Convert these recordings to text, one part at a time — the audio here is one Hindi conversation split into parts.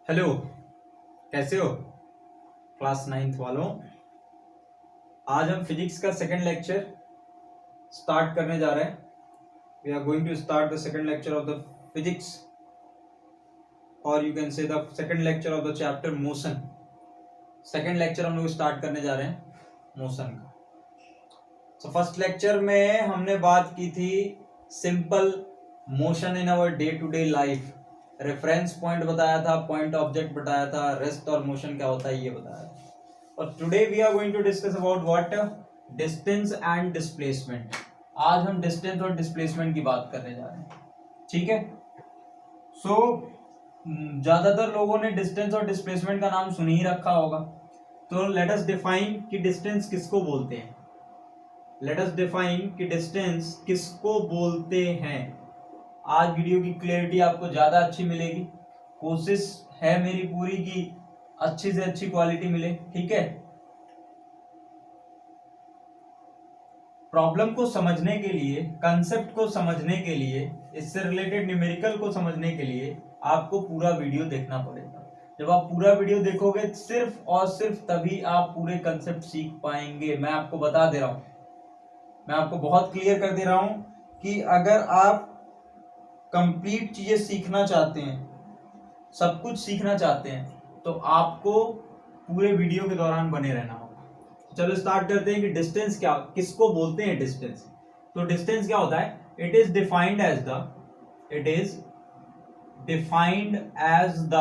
हेलो, कैसे हो क्लास 9th वालों। आज हम फिजिक्स का सेकंड लेक्चर स्टार्ट करने जा रहे हैं। We are going to start the second lecture of the physics और you can say the second lecture of the chapter motion. Second lecture हम लोग स्टार्ट करने जा रहे हैं मोशन का। सो फर्स्ट लेक्चर में हमने बात की थी simple motion in our day to day life. Reference point बताया था, पॉइंट ऑब्जेक्ट बताया था, रेस्ट और मोशन क्या होता है ये बताया था। और today we are going to discuss about what distance and displacement. आज हम डिस्टेंस और डिस्प्लेसमेंट की बात करने जा रहे हैं, ठीक है। सो ज्यादातर लोगों ने डिस्टेंस और डिस्प्लेसमेंट का नाम सुन ही रखा होगा। तो लेट अस डिफाइन कि डिस्टेंस किसको बोलते हैं। लेट अस डिफाइन कि डिस्टेंस किसको बोलते हैं। आज वीडियो की क्लैरिटी आपको ज्यादा अच्छी मिलेगी। कोशिश है मेरी पूरी की अच्छी से अच्छी क्वालिटी मिले, ठीक है। प्रॉब्लम को समझने के लिए, कंसेप्ट को समझने के लिए, इससे रिलेटेड न्यूमेरिकल को समझने के लिए आपको पूरा वीडियो देखना पड़ेगा। जब आप पूरा वीडियो देखोगे सिर्फ और सिर्फ तभी आप पूरे कंसेप्ट सीख पाएंगे। मैं आपको बता दे रहा हूं, मैं आपको बहुत क्लियर कर दे रहा हूं कि अगर आप कंप्लीट चीजें सीखना चाहते हैं, सब कुछ सीखना चाहते हैं, तो आपको पूरे वीडियो के दौरान बने रहना होगा। चलो स्टार्ट करते हैं कि डिस्टेंस क्या, किसको बोलते हैं डिस्टेंस। तो डिस्टेंस क्या होता है? It is defined as the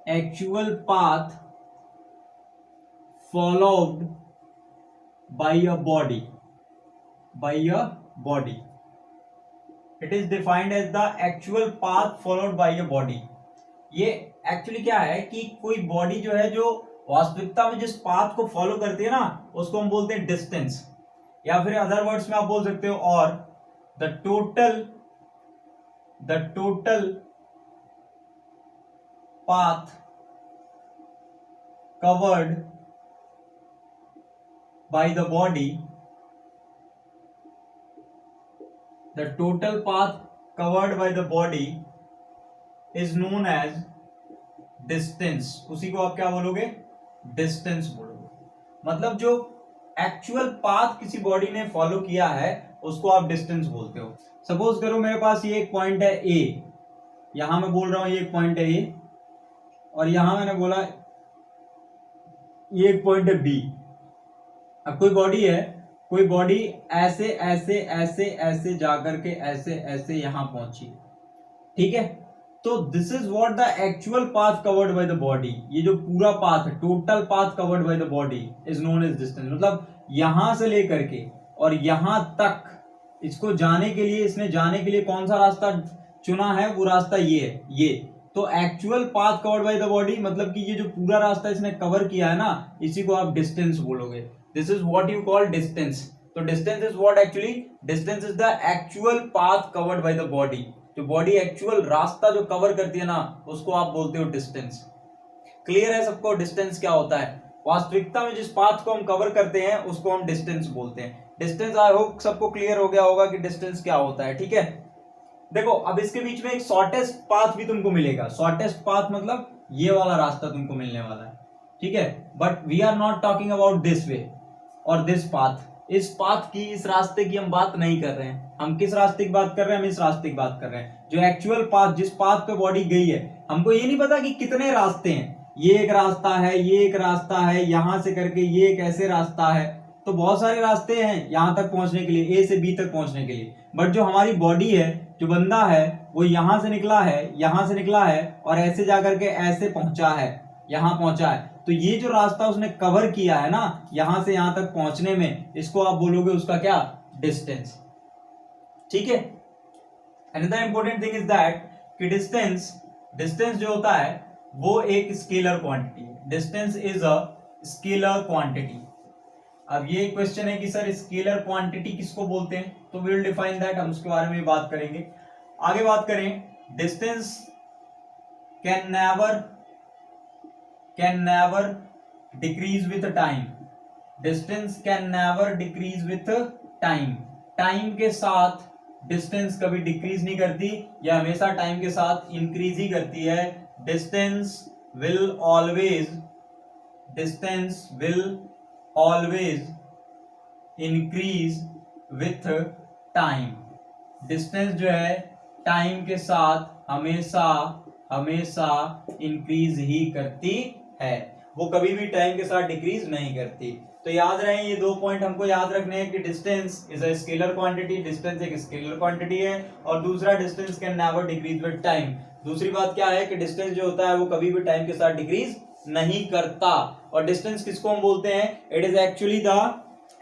actual path followed by a body. It is defined as the actual path followed by a body. ये एक्चुअली क्या है कि कोई बॉडी जो है, जो वास्तविकता में जिस पाथ को फॉलो करती है ना, उसको हम बोलते हैं डिस्टेंस। या फिर अदर वर्ड्स में आप बोल सकते हो और the total path covered by the body, the total path covered by the body is known as distance। उसी को आप क्या बोलोगे? डिस्टेंस बोलोगे। मतलब जो एक्चुअल पाथ किसी बॉडी ने फॉलो किया है उसको आप डिस्टेंस बोलते हो। सपोज करो मेरे पास ये एक पॉइंट है ए, यहां मैं बोल रहा हूं ये एक पॉइंट है ए, और यहां मैंने बोला ये एक पॉइंट है बी। अब कोई बॉडी ऐसे ऐसे ऐसे ऐसे जाकर के ऐसे ऐसे यहां पहुंची, ठीक है। तो this is what the actual path covered by the body. ये जो पूरा पाथ है, total path covered by the body is known as distance. मतलब यहां से लेकर के और यहां तक इसको जाने के लिए, इसने जाने के लिए कौन सा रास्ता चुना है, वो रास्ता ये है, ये। तो actual path covered by the body मतलब कि ये जो पूरा रास्ता इसने कवर किया है ना, इसी को आप डिस्टेंस बोलोगे। This is what you call distance. तो distance is what actually, distance is the actual path covered by the body. जो बॉडी एक्चुअल रास्ता जो कवर करती है ना, उसको आप बोलते हो डिस्टेंस। क्लियर है सबको डिस्टेंस क्या होता है? वास्तविकता में जिस पाथ को हम कवर करते हैं उसको हम डिस्टेंस बोलते हैं। डिस्टेंस आई होप सबको क्लियर हो गया होगा कि डिस्टेंस क्या होता है, ठीक है। देखो अब इसके बीच में एक शॉर्टेस्ट पाथ भी तुमको मिलेगा। शॉर्टेस्ट पाथ मतलब ये वाला रास्ता तुमको मिलने वाला है, ठीक है। But we are not talking about this way और दिस पाथ। इस पाथ की, इस रास्ते की हम बात नहीं कर रहे हैं। हम किस रास्ते की बात कर रहे हैं? हम इस रास्ते की बात कर रहे हैं जो एक्चुअल पाथ, जिस पाथ पे बॉडी गई है। हमको ये नहीं पता कि कितने रास्ते हैं, ये एक रास्ता है, ये एक रास्ता है, यहां से करके ये एक ऐसे रास्ता है। तो बहुत सारे रास्ते हैं यहां तक पहुंचने के लिए, ए से बी तक पहुंचने के लिए। बट जो हमारी बॉडी है, जो बंदा है, वो यहां से निकला है, यहां से निकला है और ऐसे जाकर के ऐसे पहुंचा है, यहां पहुंचा है। तो ये जो रास्ता उसने कवर किया है ना, यहां से यहां तक पहुंचने में, इसको आप बोलोगे उसका क्या? डिस्टेंस, ठीक है। Another important thing is that कि डिस्टेंस जो होता है वो एक स्केलर क्वांटिटी है। Distance is a scalar quantity. अब ये क्वेश्चन है कि सर स्केलर क्वांटिटी किसको बोलते हैं, तो वी विल डिफाइन दैट। हम उसके बारे में बात करेंगे, आगे बात करें। Distance can never decrease with time। Distance can never decrease with time. Time के साथ डिस्टेंस कभी डिक्रीज नहीं करती, यह हमेशा टाइम के साथ इंक्रीज ही करती है। Distance will always increase with time. Distance जो है टाइम के साथ हमेशा इंक्रीज ही करती है, वो कभी भी टाइम के साथ डिक्रीज नहीं करती। तो याद रहे ये दो पॉइंट हमको याद रखने हैं कि distance is a scalar quantity, distance एक स्केलर क्वांटिटी है, और दूसरा distance can never decrease with time. दूसरी बात क्या है कि डिस्टेंस जो होता है वो कभी भी टाइम के साथ डिक्रीज नहीं करता। और डिस्टेंस किसको हम बोलते हैं? It is actually the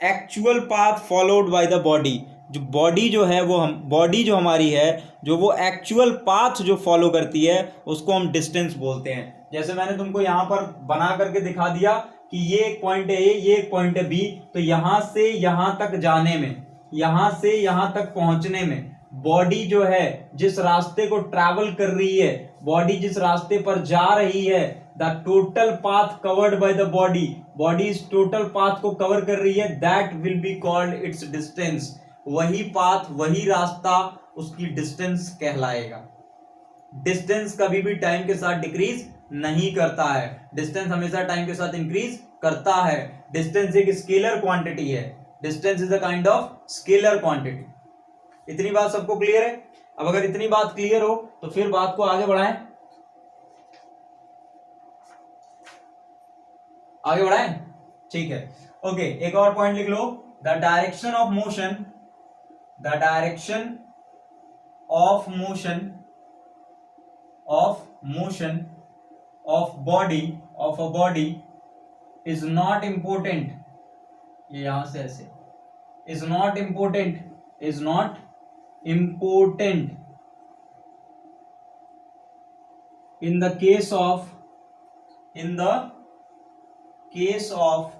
actual path followed bye the body. जो बॉडी जो है वो बॉडी जो हमारी है, जो वो एक्चुअल पाथ जो फॉलो करती है उसको हम डिस्टेंस बोलते हैं। जैसे मैंने तुमको यहाँ पर बना करके दिखा दिया कि ये एक पॉइंट है ए, ये एक पॉइंट है बी, तो यहां से यहां तक जाने में, यहां से यहां तक पहुंचने में बॉडी जो है जिस रास्ते को ट्रैवल कर रही है, बॉडी जिस रास्ते पर जा रही है, the total path covered by the body इस टोटल पाथ को कवर कर रही है, that will be called its distance. वही पाथ, वही रास्ता उसकी डिस्टेंस कहलाएगा। डिस्टेंस कभी भी टाइम के साथ डिक्रीज नहीं करता है, डिस्टेंस हमेशा टाइम के साथ इंक्रीज करता है। डिस्टेंस एक स्केलर क्वांटिटी है, distance is a kind of scalar quantity. इतनी बात सबको क्लियर है? अब अगर इतनी बात क्लियर हो तो फिर बात को आगे बढ़ाएं, ठीक है। ओके, एक और पॉइंट लिख लो, the direction of motion of a body is not important, ये यहां से ऐसे, is not important in the case of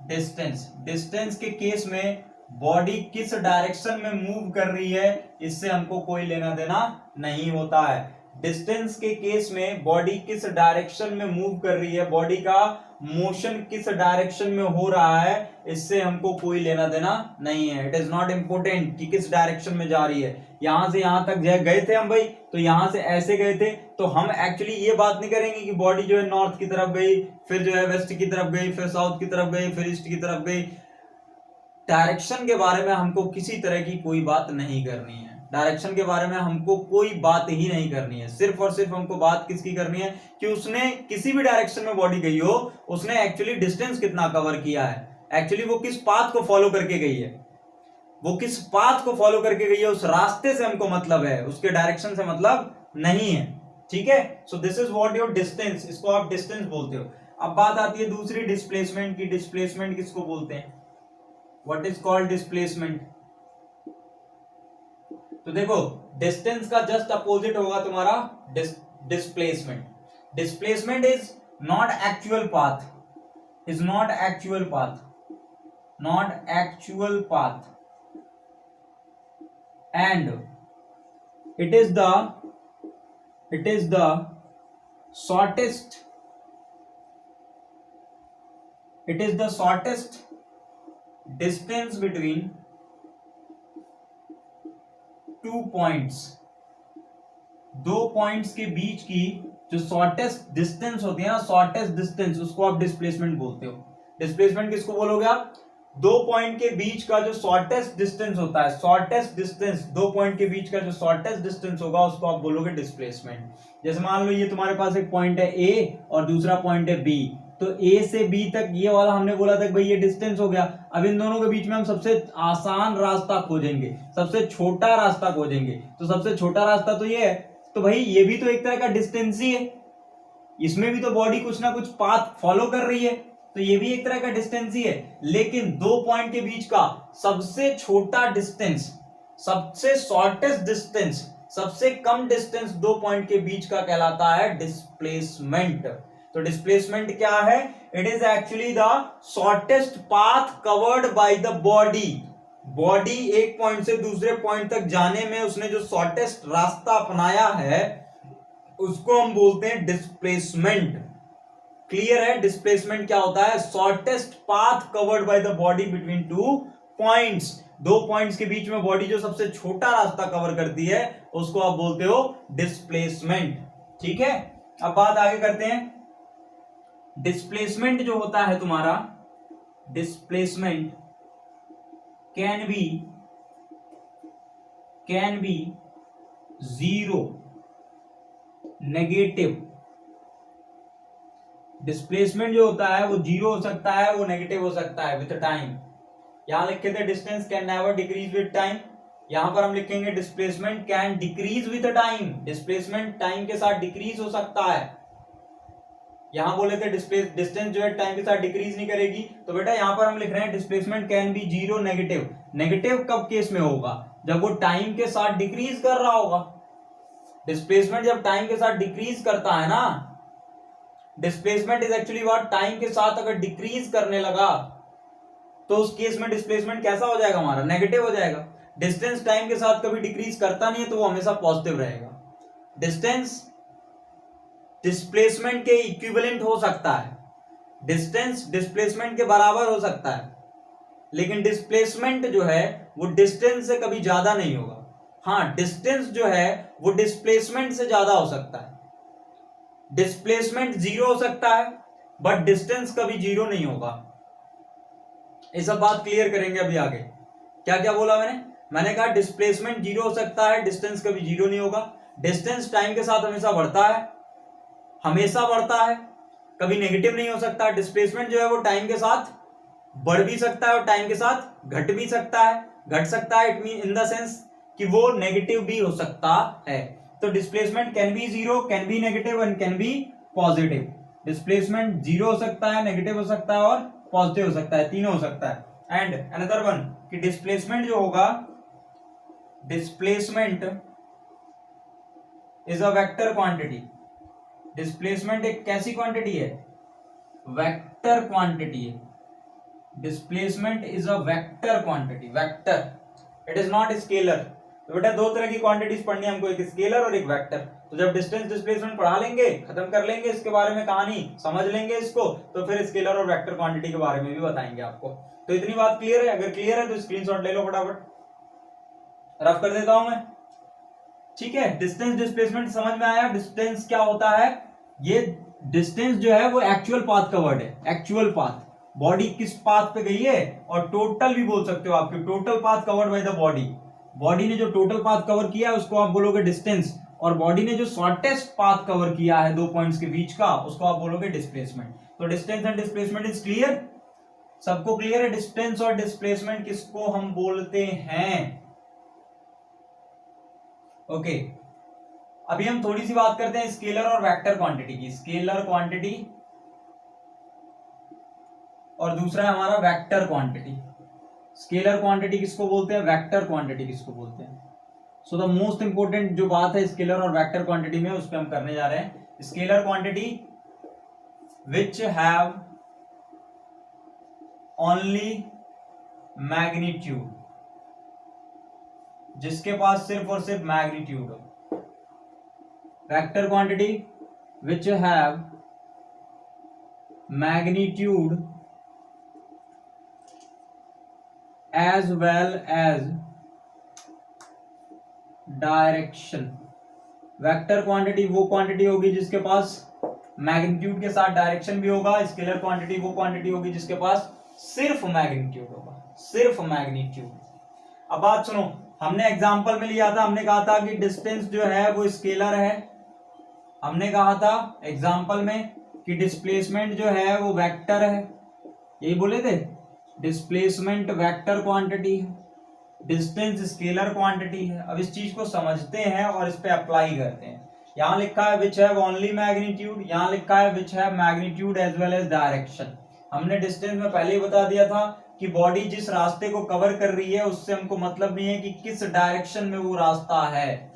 distance के केस में बॉडी किस डायरेक्शन में मूव कर रही है इससे हमको कोई लेना देना नहीं होता है। डिस्टेंस के केस में बॉडी किस डायरेक्शन में मूव कर रही है, बॉडी का मोशन किस डायरेक्शन में हो रहा है, इससे हमको कोई लेना देना नहीं है। इट इज नॉट इंपोर्टेंट कि किस डायरेक्शन में जा रही है। यहां से यहां तक गए थे हम भाई, तो यहां से ऐसे गए थे, तो हम एक्चुअली ये बात नहीं करेंगे कि बॉडी जो है नॉर्थ की तरफ गई, फिर जो है वेस्ट की तरफ गई, फिर साउथ की तरफ गई, फिर ईस्ट की तरफ गई। डायरेक्शन के बारे में हमको किसी तरह की कोई बात नहीं करनी है, डायरेक्शन के बारे में हमको कोई बात ही नहीं करनी है। सिर्फ और सिर्फ हमको बात किसकी करनी है कि उसने किसी भी डायरेक्शन में बॉडी गई हो, उसने एक्चुअली डिस्टेंस कितना कवर किया है, एक्चुअली वो किस पाथ को फॉलो करके गई है, वो किस पाथ को फॉलो करके गई है, उस रास्ते से हमको मतलब है, उसके डायरेक्शन से मतलब नहीं है। ठीक है, so this is what your distance, इसको आप डिस्टेंस बोलते हो। अब बात आती है दूसरी डिस्प्लेसमेंट की। डिस्प्लेसमेंट किसको बोलते हैं? What is called displacement? तो देखो, डिस्टेंस का जस्ट अपोजिट होगा तुम्हारा displacement. Displacement is not actual path, and it is the shortest distance between two points। दो पॉइंट्स के बीच की जो शॉर्टेस्ट डिस्टेंस होती है ना, शॉर्टेस्ट डिस्टेंस, उसको आप डिस्प्लेसमेंट बोलते हो। डिस्प्लेसमेंट किसको बोलोगे आप? दो पॉइंट के बीच का जो शॉर्टेस्ट डिस्टेंस होता है, शॉर्टेस्ट डिस्टेंस, दो पॉइंट के बीच का जो शॉर्टेस्ट डिस्टेंस होगा उसको आप बोलोगे डिस्प्लेसमेंट। जैसे मान लो ये तुम्हारे पास एक पॉइंट है ए और दूसरा पॉइंट है बी, तो ए से बी तक ये वाला हमने बोला था कि भाई ये डिस्टेंस हो गया। अब इन दोनों के बीच में हम सबसे आसान रास्ता खोजेंगे, सबसे छोटा रास्ता खोजेंगे। तो सबसे छोटा रास्ता तो ये है, तो भाई ये भी तो एक तरह का डिस्टेंस ही है, इसमें भी तो बॉडी कुछ ना कुछ पाथ फॉलो कर रही है, तो ये भी एक तरह का डिस्टेंस ही है। लेकिन दो पॉइंट के बीच का सबसे छोटा डिस्टेंस, सबसे शॉर्टेस्ट डिस्टेंस, सबसे कम डिस्टेंस दो पॉइंट के बीच का कहलाता है डिस्प्लेसमेंट। तो डिस्प्लेसमेंट क्या है? It is actually the shortest path covered by the body एक पॉइंट से दूसरे पॉइंट तक जाने में उसने जो शॉर्टेस्ट रास्ता अपनाया है उसको हम बोलते हैं डिस्प्लेसमेंट। क्लियर है? डिस्प्लेसमेंट क्या होता है? Shortest path covered by the body between two points, दो पॉइंट्स के बीच में बॉडी जो सबसे छोटा रास्ता कवर करती है उसको आप बोलते हो डिस्प्लेसमेंट। ठीक है, अब बात आगे करते हैं। डिस्प्लेसमेंट जो होता है तुम्हारा, displacement can be zero, negative. Displacement जो होता है वो जीरो हो सकता है, वो नेगेटिव हो सकता है विद टाइम। यहां लिखे थे distance can never decrease with time, यहां पर हम लिखेंगे displacement can decrease with time. Displacement time के साथ डिक्रीज हो सकता है। यहां बोले थे डिस्टेंस जो है टाइम के साथ डिक्रीज नहीं करेगी, तो बेटा यहां पर हम लिख रहे हैं displacement can be zero, negative. Negative कब केस में होगा? जब वो टाइम के साथ डिक्रीज कर रहा होगा। डिस्प्लेसमेंट जब टाइम के साथ डिक्रीज करता है ना, displacement is actually what, time के साथ अगर डिक्रीज करने लगा तो उस केस में डिस्प्लेसमेंट कैसा हो जाएगा हमारा? नेगेटिव हो जाएगा। डिस्टेंस टाइम के साथ कभी डिक्रीज करता नहीं है तो वो हमेशा पॉजिटिव रहेगा। डिस्टेंस डिस्प्लेसमेंट के इक्विवेलेंट हो सकता है, डिस्टेंस डिस्प्लेसमेंट के बराबर हो सकता है, लेकिन डिस्प्लेसमेंट जो है वो डिस्टेंस से कभी ज्यादा नहीं होगा। हाँ, डिस्टेंस जो है वो डिस्प्लेसमेंट से ज्यादा हो सकता है। डिस्प्लेसमेंट जीरो हो सकता है बट डिस्टेंस कभी जीरो नहीं होगा। ये सब बात क्लियर करेंगे अभी आगे। क्या क्या बोला मैंने कहा डिस्प्लेसमेंट जीरो हो सकता है, डिस्टेंस कभी जीरो नहीं होगा। डिस्टेंस टाइम के साथ हमेशा बढ़ता है, हमेशा बढ़ता है, कभी नेगेटिव नहीं हो सकता। डिस्प्लेसमेंट जो है वो टाइम के साथ बढ़ भी सकता है और टाइम के साथ घट भी सकता है। घट सकता है it mean in the sense कि वो नेगेटिव भी हो सकता है। तो displacement can be zero, can be negative and can be positive. Displacement zero हो सकता है, नेगेटिव हो सकता है और पॉजिटिव हो सकता है, तीनों हो सकता है। एंड अनदर वन कि डिस्प्लेसमेंट जो होगा, displacement is a vector quantity. Displacement एक कैसी क्वांटिटी है? वेक्टर क्वांटिटी है। Displacement is a vector quantity, vector, it is not scalar. तो बेटा दो तरह की क्वांटिटीज पढ़नी है हमको, एक स्केलर और एक वेक्टर। तो जब डिस्टेंस डिस्प्लेसमेंट पढ़ा लेंगे, खत्म कर लेंगे इसके बारे में कहानी, समझ लेंगे इसको, तो फिर स्केलर और वेक्टर क्वांटिटी के बारे में भी बताएंगे आपको। तो इतनी बात क्लियर है? अगर क्लियर है तो स्क्रीनशॉट ले लो फटाफट, रफ कर देता हूं मैं। ठीक है, डिस्टेंस डिस्प्लेसमेंट समझ में आया। डिस्टेंस क्या होता है? ये डिस्टेंस जो है वो एक्चुअल पाथ का वर्ड है, एक्चुअल पाथ। बॉडी किस पाथ पे गई है, और टोटल भी बोल सकते हो आपके, total path covered by the body. Body ने जो टोटल पाथ कवर किया है उसको आप बोलोगे डिस्टेंस, और बॉडी ने जो शॉर्टेस्ट पाथ कवर किया है दो पॉइंट्स के बीच का, उसको आप बोलोगे डिस्प्लेसमेंट। तो distance and displacement is clear, सबको क्लियर है? डिस्टेंस और डिस्प्लेसमेंट किसको हम बोलते हैं? ओके, अभी हम थोड़ी सी बात करते हैं स्केलर और वेक्टर क्वांटिटी की। स्केलर क्वांटिटी और दूसरा है हमारा वेक्टर क्वांटिटी। स्केलर क्वांटिटी किसको बोलते हैं, वेक्टर क्वांटिटी किसको बोलते हैं? सो द मोस्ट इंपोर्टेंट जो बात है स्केलर और वेक्टर क्वांटिटी में, उस पर हम करने जा रहे हैं। Scalar quantity which have only magnitude, जिसके पास सिर्फ और सिर्फ मैग्नीट्यूड हो। Vector quantity which have magnitude as well as direction. Vector quantity वो क्वांटिटी होगी जिसके पास मैग्नीट्यूड के साथ डायरेक्शन भी होगा। स्केलर क्वांटिटी वो क्वांटिटी होगी जिसके पास सिर्फ मैग्नीट्यूड होगा, सिर्फ मैग्नीट्यूड। अब बात सुनो, हमने एग्जांपल में लिया था, हमने कहा था कि डिस्टेंस जो है वो स्केलर है। हमने कहा था एग्जांपल में कि डिस्प्लेसमेंट जो है वो वेक्टर है, यही बोले थे। डिस्प्लेसमेंट वेक्टर क्वांटिटी है, डिस्टेंस स्केलर क्वांटिटी है। अब इस चीज को समझते हैं और इस पे अप्लाई करते हैं। यहां लिखा है विच हैव ओनली मैग्नीट्यूड, यहां लिखा है which have magnitude as well as direction. हमने डिस्टेंस में पहले ही बता दिया था कि बॉडी जिस रास्ते को कवर कर रही है उससे हमको मतलब नहीं है कि किस डायरेक्शन में वो रास्ता है,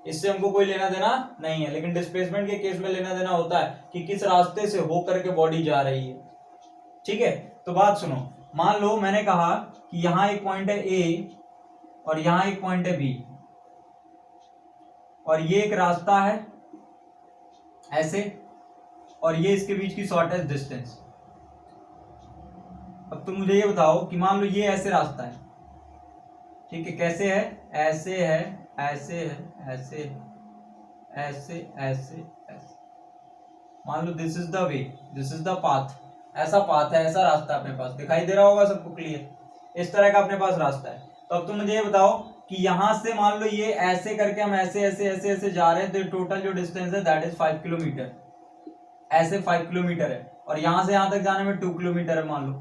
इससे हमको कोई लेना देना नहीं है। लेकिन डिस्प्लेसमेंट के केस में लेना देना होता है कि किस रास्ते से होकर के बॉडी जा रही है। ठीक है, तो बात सुनो, मान लो मैंने कहा कि यहां एक पॉइंट है ए और यहां एक पॉइंट है बी, और ये एक रास्ता है ऐसे, और ये इसके बीच की शॉर्टेस्ट डिस्टेंस। अब तुम मुझे ये बताओ कि मान लो ये ऐसे रास्ता है, ठीक है, कैसे है, ऐसे है, ऐसे है, ऐसे ऐसे ऐसे ऐसे, मान लो this is the way, this is the path, ऐसा पाथ है, ऐसा रास्ता अपने पास दिखाई दे रहा होगा सबको क्लियर, इस तरह का अपने पास रास्ता है। तो अब तुम मुझे ये बताओ कि यहां से मान लो ये ऐसे करके हम ऐसे ऐसे ऐसे ऐसे जा रहे हैं, तो टोटल जो डिस्टेंस है दैट इज 5 किलोमीटर, ऐसे 5 किलोमीटर है, और यहां से यहां तक जाने में 2 किलोमीटर है, मान लो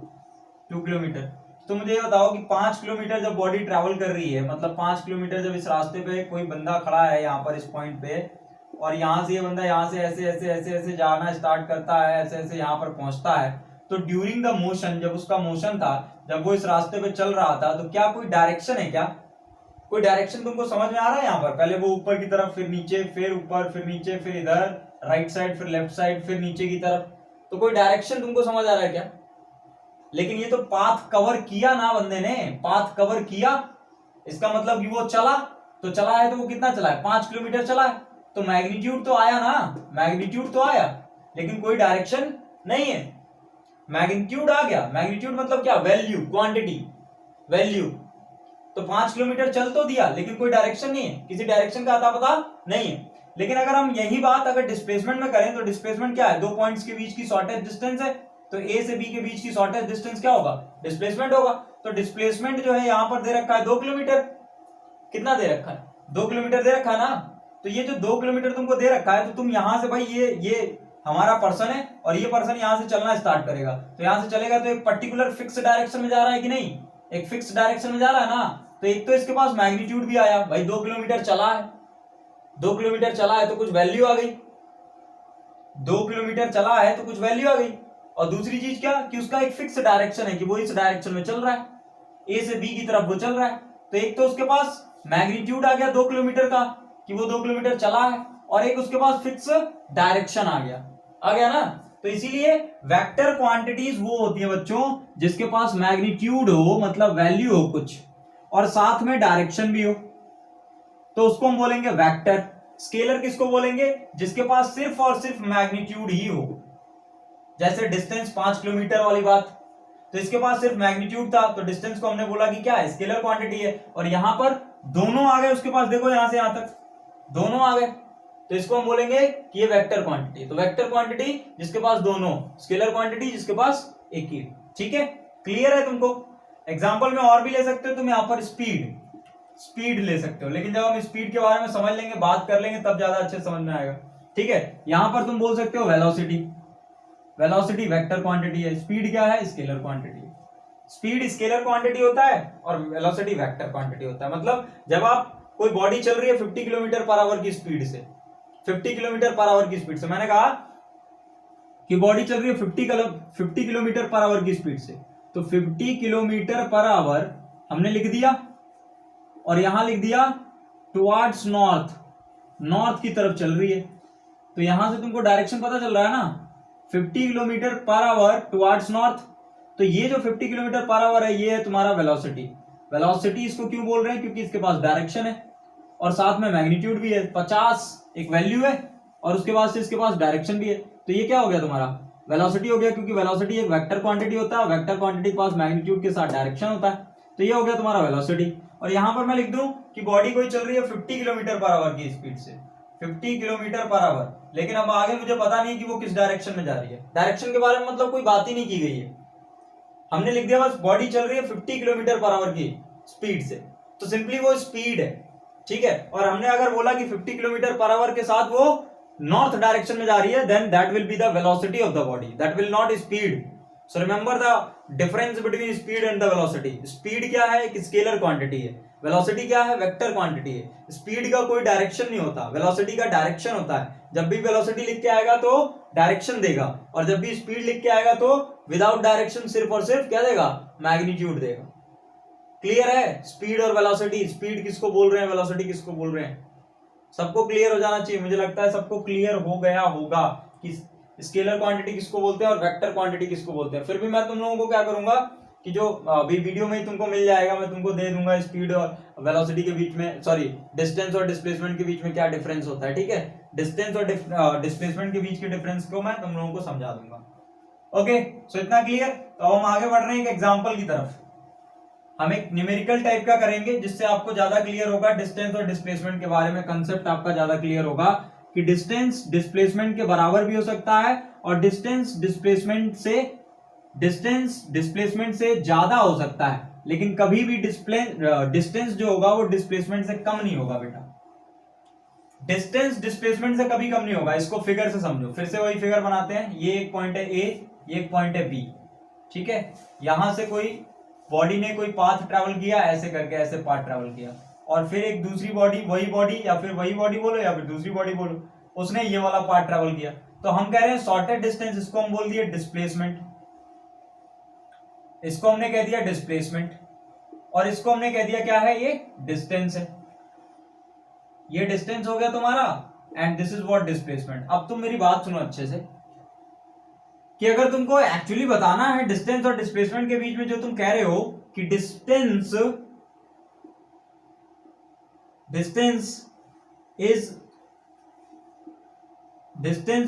2 किलोमीटर। तो मुझे ये बताओ कि 5 किलोमीटर जब बॉडी ट्रैवल कर रही है, मतलब 5 किलोमीटर जब इस रास्ते पे कोई बंदा खड़ा है यहाँ पर इस पॉइंट पे, और यहाँ से ये बंदा यहाँ से ऐसे ऐसे ऐसे ऐसे जाना स्टार्ट करता है, ऐसे ऐसे यहाँ पर पहुंचता है, तो ड्यूरिंग द मोशन, जब उसका मोशन था, जब वो इस रास्ते पे चल रहा था, तो क्या कोई डायरेक्शन है, क्या कोई डायरेक्शन तुमको समझ में आ रहा है? यहाँ पर पहले वो ऊपर की तरफ, फिर नीचे, फिर ऊपर, फिर नीचे, फिर इधर राइट साइड, फिर लेफ्ट साइड, फिर नीचे की तरफ, तो कोई डायरेक्शन तुमको समझ आ रहा है क्या? लेकिन ये तो पाथ कवर किया ना बंदे ने, पाथ कवर किया, इसका मतलब कि वो चला, तो चला है तो वो कितना चला है, 5 किलोमीटर चला है, तो मैग्नीट्यूड तो आया ना, मैग्नीट्यूड तो आया, लेकिन कोई डायरेक्शन नहीं है। मैग्नीट्यूड आ गया, मैग्नीट्यूड मतलब क्या, वैल्यू, क्वांटिटी, वैल्यू। तो 5 किलोमीटर चल तो दिया, लेकिन कोई डायरेक्शन नहीं है, किसी डायरेक्शन का अता पता नहीं है। लेकिन अगर हम यही बात अगर डिस्प्लेसमेंट में करें, तो डिस्प्लेसमेंट क्या है, दो पॉइंट्स के बीच की शॉर्टेस्ट डिस्टेंस है, तो ए से बी के बीच की शॉर्टेस्ट डिस्टेंस क्या होगा, डिस्प्लेसमेंट होगा। तो डिस्प्लेसमेंट जो है यहाँ पर दे रखा है 2 किलोमीटर, कितना दे रखा है, 2 किलोमीटर दे रखा है ना। तो ये जो 2 किलोमीटर तुमको दे रखा है, तो तुम यहां से भाई ये हमारा पर्सन है, और ये पर्सन यहां से चलना स्टार्ट करेगा, तो यहां से चलेगा तो एक पर्टिकुलर फिक्स डायरेक्शन में जा रहा है कि नहीं, एक फिक्स डायरेक्शन में जा रहा है ना। तो एक तो इसके पास मैग्नीट्यूड भी आया, भाई 2 किलोमीटर चला है, 2 किलोमीटर चला है तो कुछ वैल्यू आ गई, 2 किलोमीटर चला है तो कुछ वैल्यू आ गई। और दूसरी चीज क्या, कि उसका एक फिक्स डायरेक्शन है, कि वो इस डायरेक्शन में चल रहा है, ए से बी की तरफ वो चल रहा है। तो एक तो उसके पास मैग्नीट्यूड आ गया 2 किलोमीटर का, कि वो 2 किलोमीटर चला है, और एक उसके पास फिक्स डायरेक्शन आ गया ना। तो इसीलिए वेक्टर क्वांटिटीज वो होती है बच्चों जिसके पास मैग्नीट्यूड हो, मतलब वैल्यू हो कुछ, और साथ में डायरेक्शन भी हो, तो उसको हम बोलेंगे वेक्टर। स्केलर किसको बोलेंगे, जिसके पास सिर्फ और सिर्फ मैग्नीट्यूड ही हो, जैसे डिस्टेंस 5 किलोमीटर वाली बात, तो इसके पास सिर्फ मैग्नीट्यूड था, तो डिस्टेंस को हमने बोला कि क्या है, स्केलर क्वांटिटी है। और यहां पर दोनों आ गए उसके पास, देखो यहां से यहां तक दोनों आ गए, तो इसको हम बोलेंगे कि ये वेक्टर क्वांटिटी। तो वेक्टर क्वांटिटी जिसके पास दोनों, स्केलर क्वांटिटी जिसके पास एक ही। ठीक है, क्लियर है तुमको? एग्जांपल में और भी ले सकते हो तुम, यहां पर स्पीड ले सकते हो, लेकिन जब हम स्पीड के बारे में समझ लेंगे, बात कर लेंगे, तब ज्यादा अच्छे समझ में आएगा। ठीक है, यहां पर तुम बोल सकते हो वेलोसिटी, वेलोसिटी वेक्टर क्वांटिटी है, स्पीड क्या है, scalar quantity. Speed scalar quantity होता है और वेलोसिटी वेक्टर क्वांटिटी होता है। मतलब जब आप कोई बॉडी चल रही है 50 किलोमीटर पर आवर की स्पीड से, 50 किलोमीटर पर आवर की स्पीड से, मैंने कहा कि बॉडी चल रही है 50 किलोमीटर पर आवर की स्पीड से, तो 50 किलोमीटर पर आवर हमने लिख दिया, और यहां लिख दिया टुवर्ड्स नॉर्थ, नॉर्थ की तरफ चल रही है, तो यहां से तुमको डायरेक्शन पता चल रहा है ना, 50 kilometre per hour towards north. तो ये जो 50 किलोमीटर पर आवर है, ये है तुम्हारा वेलोसिटी। वेलोसिटी इसको क्यों बोल रहे हैं, क्योंकि इसके पास डायरेक्शन है और साथ में मैग्नीट्यूड भी है, 50 एक वैल्यू है, और उसके बाद से इसके पास डायरेक्शन भी है। तो ये क्या हो गया तुम्हारा, वेलोसिटी हो गया, क्योंकि वेलोसिटी एक वेक्टर क्वांटिटी होता है, वेक्टर क्वांटिटी के पास मैग्नीट्यूड के साथ डायरेक्शन होता है, तो ये हो गया तुम्हारा वेलोसिटी। और यहां पर मैं लिख दूं कि बॉडी कोई चल रही है 50 किलोमीटर पर आवर की स्पीड से, 50 किलोमीटर पर आवर, लेकिन अब आगे मुझे पता नहीं कि वो किस डायरेक्शन में जा रही है। डायरेक्शन के बारे में मतलब कोई बात ही नहीं की गई है, हमने लिख दिया बस बॉडी चल रही है 50 किलोमीटर पर आवर की स्पीड से, तो सिंपली वो स्पीड है। ठीक है, और हमने अगर बोला कि 50 किलोमीटर पर आवर के साथ वो नॉर्थ डायरेक्शन में जा रही है, then that will be the velocity of the body, that will not speed. So remember the difference between speed and the velocity. Speed क्या है, एक स्केलर क्वांटिटी है, वेलोसिटी क्या है, वेक्टर क्वांटिटी है। स्पीड का कोई डायरेक्शन नहीं होता, वेलोसिटी का डायरेक्शन होता है। जब भी वेलोसिटी लिख के आएगा तो डायरेक्शन देगा, और जब भी स्पीड लिख के आएगा तो विदाउट डायरेक्शन सिर्फ और सिर्फ क्या देगा, मैग्नीट्यूड देगा। क्लियर है, स्पीड और वेलोसिटी, स्पीड किसको बोल रहे हैं, वेलोसिटी किसको बोल रहे हैं, सबको क्लियर हो जाना चाहिए। मुझे लगता है सबको क्लियर हो गया होगा कि स्केलर क्वांटिटी किसको बोलते हैं और वेक्टर क्वांटिटी किसको बोलते हैं। फिर भी मैं तुम लोगों को क्या करूंगा कि जो अभी वीडियो में ही तुमको मिल जाएगा, मैं तुमको दे दूंगा स्पीड और वेलोसिटी के बीच में, सॉरी डिस्टेंस और डिस्प्लेसमेंट के बीच में क्या डिफरेंस होता है। ठीक है, डिस्टेंस और डिस्प्लेसमेंट के बीच के डिफरेंस को मैं तुम लोगों को समझा दूंगा। ओके, सो इतना क्लियर। तो अब हम आगे बढ़ रहे हैं एक एग्जांपल की तरफ। हम एक न्यूमेरिकल टाइप का करेंगे जिससे आपको ज्यादा क्लियर होगा डिस्टेंस और डिस्प्लेसमेंट के बारे में, कंसेप्ट आपका ज्यादा क्लियर होगा कि डिस्टेंस डिस्प्लेसमेंट के बराबर भी हो सकता है और डिस्टेंस डिस्प्लेसमेंट से ज्यादा हो सकता है, लेकिन कभी भी डिस्टेंस जो होगा वो डिस्प्लेसमेंट से कम नहीं होगा बेटा। डिस्टेंस डिस्प्लेसमेंट से कभी कम नहीं होगा। इसको फिगर से समझो, फिर से वही फिगर बनाते हैं। ये एक पॉइंट है ए, ये एक पॉइंट है बी, ठीक है। यहां से कोई बॉडी ने कोई पाथ ट्रेवल किया, ऐसे करके ऐसे पाथ ट्रेवल किया, और फिर एक दूसरी बॉडी, वही बॉडी या फिर वही बॉडी बोलो या फिर दूसरी बॉडी बोलो, उसने ये वाला पाथ ट्रेवल किया। तो हम कह रहे हैं शॉर्टेड डिस्टेंस, इसको हम बोल दिए डिस्प्लेसमेंट, इसको हमने कह दिया डिस्प्लेसमेंट, और इसको हमने कह दिया क्या है, ये डिस्टेंस है। ये डिस्टेंस हो गया तुम्हारा and this is what displacement. अब तुम मेरी बात सुनो अच्छे से कि अगर तुमको एक्चुअली बताना है डिस्टेंस और डिस्प्लेसमेंट के बीच में जो तुम कह रहे हो कि distance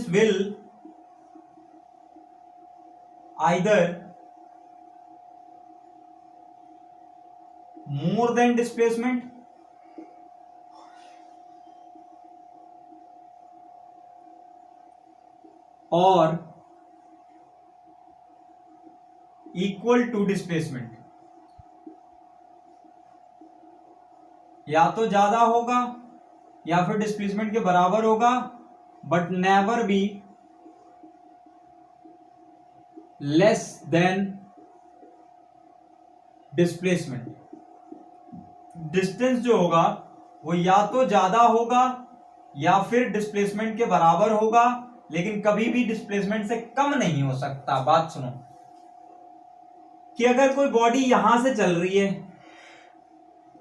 will either more than displacement और इक्वल टू डिस्प्लेसमेंट, या तो ज्यादा होगा या फिर डिस्प्लेसमेंट के बराबर होगा, but never be less than displacement. Distance जो होगा वो या तो ज्यादा होगा या फिर डिस्प्लेसमेंट के बराबर होगा, लेकिन कभी भी डिस्प्लेसमेंट से कम नहीं हो सकता। बात सुनो कि अगर कोई बॉडी यहां से चल रही है,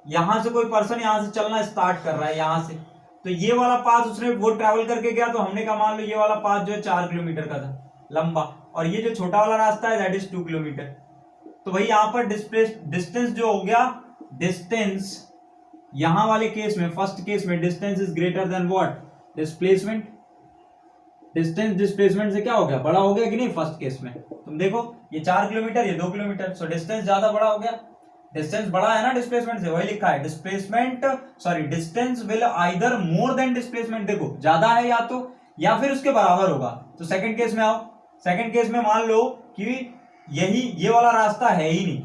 यहां से कोई पर्सन यहां से चलना स्टार्ट कर रहा है यहां से, तो ये वाला पाथ उसने वो ट्रैवल करके गया, तो हमने कहा मान लो ये वाला पाथ जो है 4 किलोमीटर का था लंबा, और ये जो छोटा वाला रास्ता है दैट इज 2 किलोमीटर। तो भाई यहां पर डिस्टेंस जो हो गया, डिस्टेंस यहां वाले केस में, फर्स्ट केस में distance is greater than what, displacement. Distance displacement से क्या हो गया, बड़ा हो गया कि नहीं। फर्स्ट केस में तुम देखो ये 4 किलोमीटर, ये 2 किलोमीटर, सो डिस्टेंस ज्यादा बड़ा हो गया। डिस्टेंस बड़ा है ना डिस्प्लेसमेंट से, वही लिखा है distance will either more than displacement. देखो ज्यादा है या तो, या फिर उसके बराबर होगा। तो सेकंड केस में आओ, सेकंड केस में मान लो कि यही ये वाला रास्ता है ही नहीं,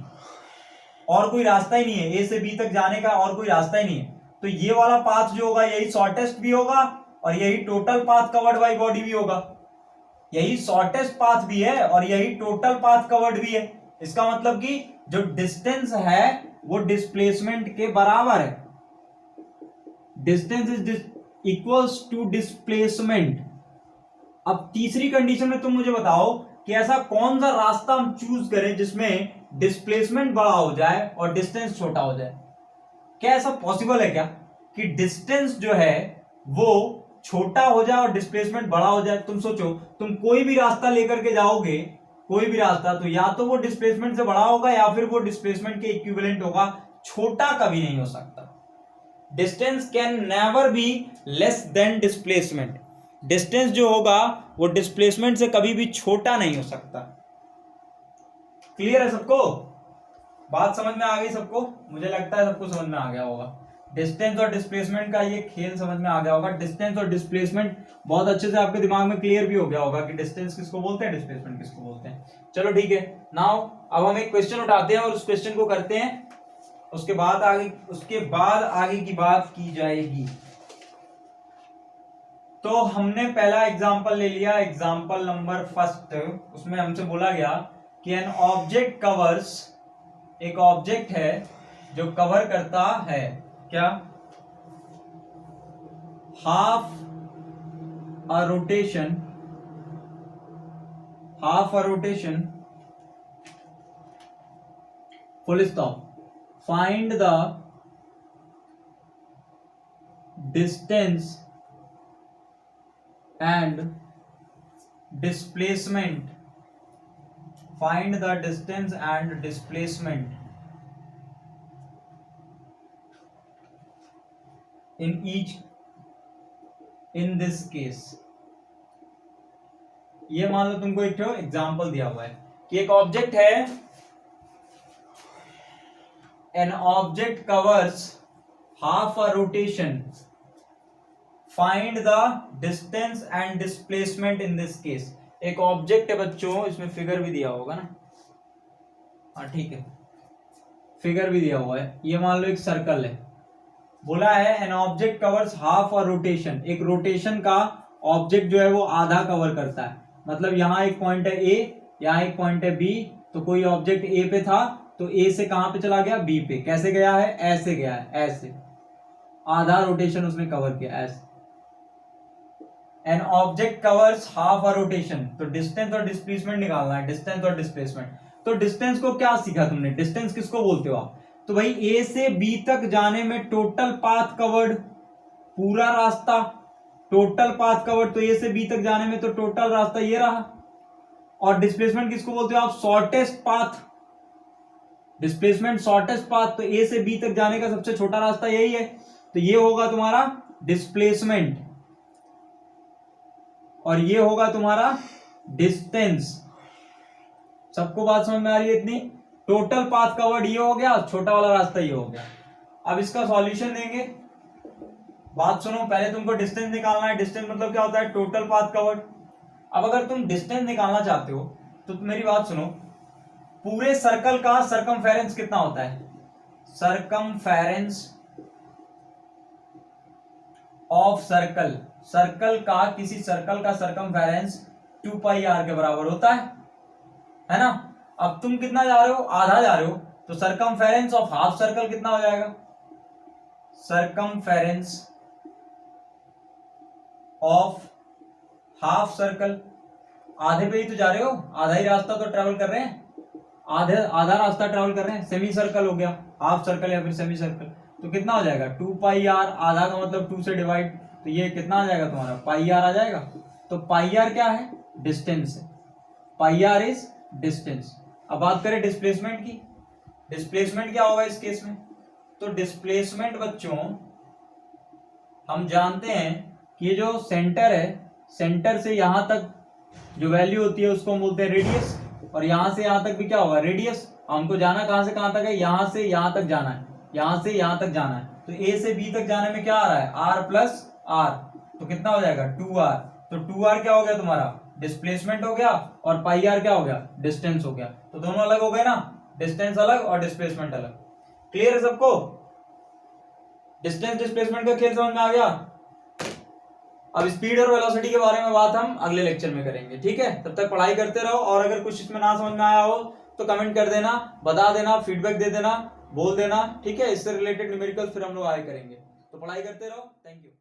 और कोई रास्ता ही नहीं है ए से बी तक जाने का, और कोई रास्ता ही नहीं है, तो ये वाला पाथ जो होगा यही शॉर्टेस्ट भी होगा और यही total path covered by body भी होगा। यही शॉर्टेस्ट पाथ भी है और यही टोटल पाथ कवर्ड भी है। इसका मतलब कि जो डिस्टेंस है वो डिस्प्लेसमेंट के बराबर है। Distance is equals to displacement. अब तीसरी कंडीशन में तुम मुझे बताओ कि ऐसा कौन सा रास्ता हम चूज करें जिसमें डिस्प्लेसमेंट बड़ा हो जाए और डिस्टेंस छोटा हो जाए। क्या ऐसा पॉसिबल है क्या कि डिस्टेंस जो है वो छोटा हो जाए और डिस्प्लेसमेंट बड़ा हो जाए। तुम सोचो, तुम कोई भी रास्ता लेकर के जाओगे, कोई भी रास्ता, तो या तो वो डिस्प्लेसमेंट से बड़ा होगा या फिर वो डिस्प्लेसमेंट के इक्विवेलेंट होगा, छोटा कभी नहीं हो सकता। Distance can never be less than displacement. Distance जो होगा वो डिस्प्लेसमेंट से कभी भी छोटा नहीं हो सकता। क्लियर है सबको? बात समझ में आ गई सबको? मुझे लगता है सबको समझ में आ गया होगा। डिस्टेंस और डिस्प्लेसमेंट का ये खेल समझ में आ गया होगा। डिस्टेंस और डिस्प्लेसमेंट बहुत अच्छे से आपके दिमाग में क्लियर भी हो गया होगा कि डिस्टेंस किसको बोलते हैं, डिस्प्लेसमेंट किसको बोलते हैं। चलो ठीक है, नाउ अब हम एक क्वेश्चन उठाते हैं और उस क्वेश्चन को करते हैं, उसके बाद आगे की बात की जाएगी। तो हमने पहला एग्जांपल ले लिया, एग्जांपल नंबर फर्स्ट। उसमें हमसे बोला गया कि एन ऑब्जेक्ट कवर्स, एक ऑब्जेक्ट है जो कवर करता है क्या, half a rotation full stop, find the distance and displacement, find the distance and displacement in this case। ये मान लो तुमको एक एग्जांपल दिया हुआ है कि एक ऑब्जेक्ट है, an object covers half a rotation, find the distance and displacement in this case. एक ऑब्जेक्ट है बच्चों, इसमें फिगर भी दिया होगा ना, हाँ ठीक है, फिगर भी दिया हुआ है। ये मान लो एक सर्कल है, बोला है an object covers half a rotation, एक रोटेशन का ऑब्जेक्ट जो है वो आधा कवर करता है। मतलब यहाँ एक पॉइंट है ए, यहाँ एक पॉइंट है बी, तो कोई ऑब्जेक्ट ए पे था तो ए से कहां पे चला गया, बी पे। कैसे गया है, ऐसे गया है, ऐसे आधा रोटेशन उसने कवर किया, ऐसे। An object covers half a rotation, तो डिस्टेंस और डिस्प्लेसमेंट निकालना है, डिस्टेंस और डिस्प्लेसमेंट। तो डिस्टेंस को क्या सीखा तुमने, डिस्टेंस किसको बोलते हो आप, तो भाई ए से बी तक जाने में टोटल पाथ कवर्ड, पूरा रास्ता, टोटल पाथ कवर्ड, तो ए से बी तक जाने में तो टोटल रास्ता ये रहा। और डिस्प्लेसमेंट किसको बोलते हो आप, shortest path, displacement shortest path, तो ए से बी तक जाने का सबसे छोटा रास्ता यही है, तो ये होगा तुम्हारा डिस्प्लेसमेंट और ये होगा तुम्हारा डिस्टेंस। सबको बात समझ में आ रही है इतनी, टोटल पाथ कवर्ड ये हो गया, छोटा वाला रास्ता ये हो गया। अब इसका सॉल्यूशन देंगे, बात सुनो, पहले तुमको डिस्टेंस निकालना है। डिस्टेंस मतलब क्या होता है, टोटल पाथ कवर्ड। अब अगर तुम डिस्टेंस निकालना चाहते हो तो मेरी बात सुनो, पूरे सर्कल का सरकमफेरेंस कितना होता है, सरकमफेरेंस ऑफ सर्कल, सर्कल का, किसी सर्कल का सरकमफेरेंस 2 पाई आर के बराबर होता है ना। अब तुम कितना जा रहे हो, आधा जा रहे हो, तो सरकमफेरेंस ऑफ हाफ सर्कल कितना हो जाएगा, सरकमफेरेंस ऑफ हाफ सर्कल, आधे पे ही तो जा रहे हो, आधा ही रास्ता तो ट्रेवल कर रहे हैं, आधा रास्ता ट्रेवल कर रहे हैं। सेमी सर्कल हो गया, हाफ सर्कल या फिर सेमी सर्कल, तो कितना हो जाएगा 2 पाई आर, आधा का मतलब 2 से डिवाइड, तो ये कितना आ जाएगा तुम्हारा, पाई आर आ जाएगा। तो पाई आर क्या है, डिस्टेंस है, पाई आर इज डिस्टेंस। अब बात करें डिस्प्लेसमेंट की, डिस्प्लेसमेंट क्या होगा इस केस में, तो डिस्प्लेसमेंट बच्चों हम जानते हैं कि ये जो सेंटर है, सेंटर से यहां तक जो वैल्यू होती है उसको हम बोलते हैं रेडियस, और यहां से यहां तक भी क्या होगा, रेडियस। हमको जाना कहां से कहां तक है, यहां से यहां तक जाना है, यहां से यहां तक जाना है, तो ए से बी तक जाने में क्या आ रहा है, आर प्लस आर, तो कितना हो जाएगा 2r। तो 2r क्या हो गया तुम्हारा, डिस्प्लेसमेंट हो गया, और पाई आर क्या हो गया, डिस्टेंस हो गया। तो दोनों अलग हो गए ना, डिस्टेंस अलग और डिस्प्लेसमेंट अलग। क्लियर है सबको, डिस्टेंस डिस्प्लेसमेंट का खेल समझ में आ गया। अब स्पीड और वेलोसिटी के बारे में बात हम अगले लेक्चर में करेंगे, ठीक है। तब तक पढ़ाई करते रहो, और अगर कुछ इसमें ना समझ में आया हो तो कमेंट कर देना, बता देना, फीडबैक दे देना, बोल देना, ठीक है। इससे रिलेटेड न्यूमेरिकल्स फिर हम लोग आगे करेंगे, तो पढ़ाई करते रहो। Thank you.